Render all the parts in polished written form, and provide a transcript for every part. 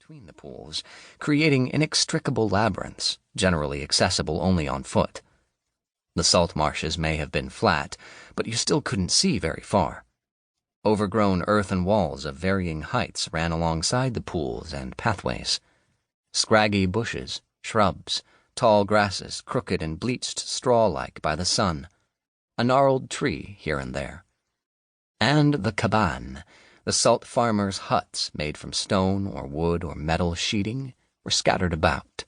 between the pools, creating inextricable labyrinths, generally accessible only on foot. The salt marshes may have been flat, but you still couldn't see very far. Overgrown earthen walls of varying heights ran alongside the pools and pathways. Scraggy bushes, shrubs, tall grasses, crooked and bleached straw-like by the sun, a gnarled tree here and there. And the cabane, the salt farmers' huts made from stone or wood or metal sheeting, were scattered about.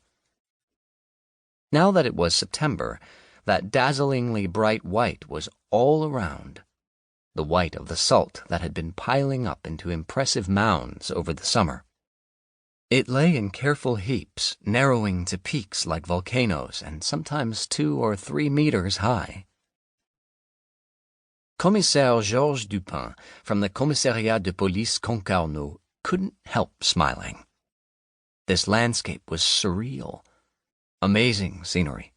Now that it was September, that dazzlingly bright white was all around, the white of the salt that had been piling up into impressive mounds over the summer. It lay in careful heaps, narrowing to peaks like volcanoes and sometimes 2 or 3 meters high. Commissaire Georges Dupin from the Commissariat de Police Concarneau couldn't help smiling. This landscape was surreal. Amazing scenery.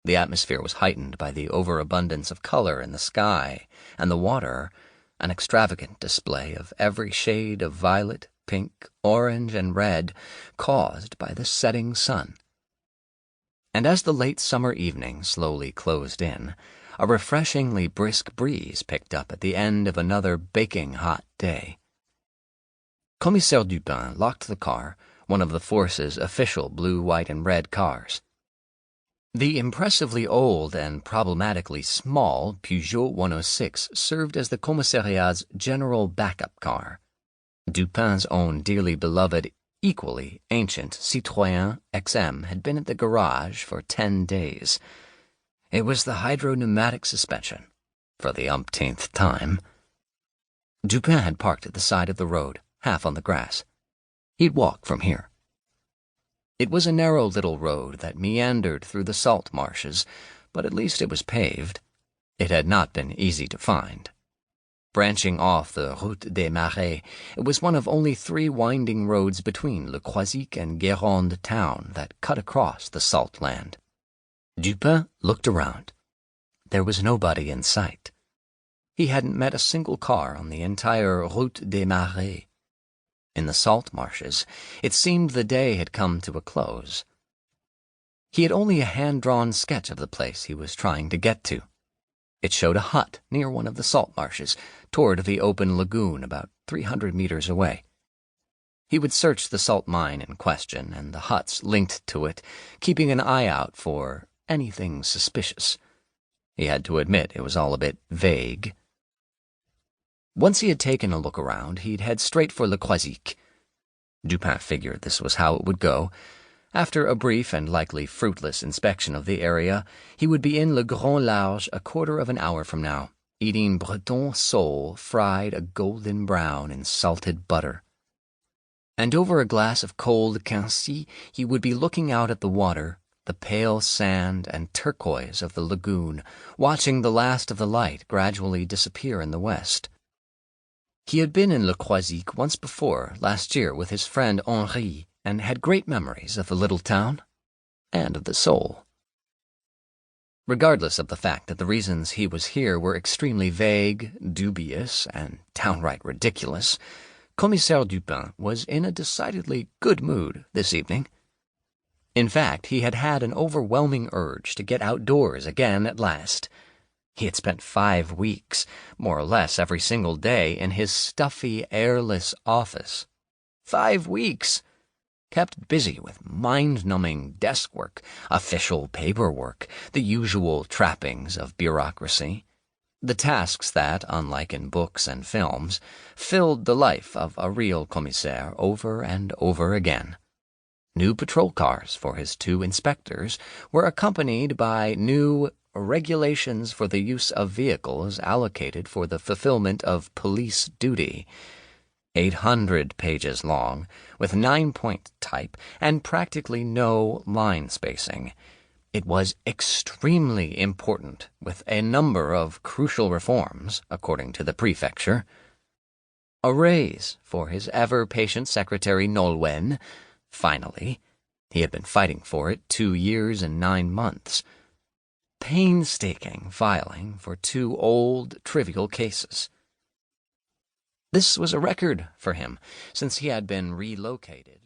The atmosphere was heightened by the overabundance of color in the sky and the water, an extravagant display of every shade of violet, pink, orange, and red caused by the setting sun. And as the late summer evening slowly closed in, a refreshingly brisk breeze picked up at the end of another baking hot day. Commissaire Dupin locked the car, one of the force's official blue, white, and red cars. The impressively old and problematically small Peugeot 106 served as the Commissariat's general backup car. Dupin's own dearly beloved, equally ancient Citroën XM had been at the garage for 10 days. It was the hydro-pneumatic suspension, for the umpteenth time. Dupin had parked at the side of the road, half on the grass. He'd walk from here. It was a narrow little road that meandered through the salt marshes, but at least it was paved. It had not been easy to find. Branching off the Route des Marais, it was one of only 3 winding roads between Le Croisic and Guerande town that cut across the salt land. Dupin looked around. There was nobody in sight. He hadn't met a single car on the entire Route des Marais. In the salt marshes, it seemed the day had come to a close. He had only a hand-drawn sketch of the place he was trying to get to. It showed a hut near one of the salt marshes, toward the open lagoon about 300 meters away. He would search the salt mine in question and the huts linked to it, keeping an eye out for anything suspicious. He had to admit it was all a bit vague. Once he had taken a look around, he'd head straight for Le Croisic. Dupin figured this was how it would go. After a brief and likely fruitless inspection of the area, he would be in Le Grand Large a quarter of an hour from now, eating Breton sole fried a golden brown in salted butter. And over a glass of cold Quincy, he would be looking out at the water, the pale sand and turquoise of the lagoon, watching the last of the light gradually disappear in the west. He had been in Le Croisic once before, last year, with his friend Henri, and had great memories of the little town and of the soul. Regardless of the fact that the reasons he was here were extremely vague, dubious, and downright ridiculous, Commissaire Dupin was in a decidedly good mood this evening. In fact, he had had an overwhelming urge to get outdoors again at last. He had spent 5 weeks, more or less every single day, in his stuffy, airless office. 5 weeks! Kept busy with mind-numbing desk work, official paperwork, the usual trappings of bureaucracy. The tasks that, unlike in books and films, filled the life of a real commissaire over and over again. New patrol cars for his 2 inspectors were accompanied by new regulations for the use of vehicles allocated for the fulfillment of police duty. 800 pages long, with 9-point type and practically no line spacing. It was extremely important, with a number of crucial reforms, according to the prefecture. A raise for his ever-patient secretary Nolwenn. Finally, he had been fighting for it 2 years and 9 months. Painstaking filing for 2 old, trivial cases. This was a record for him, since he had been relocated.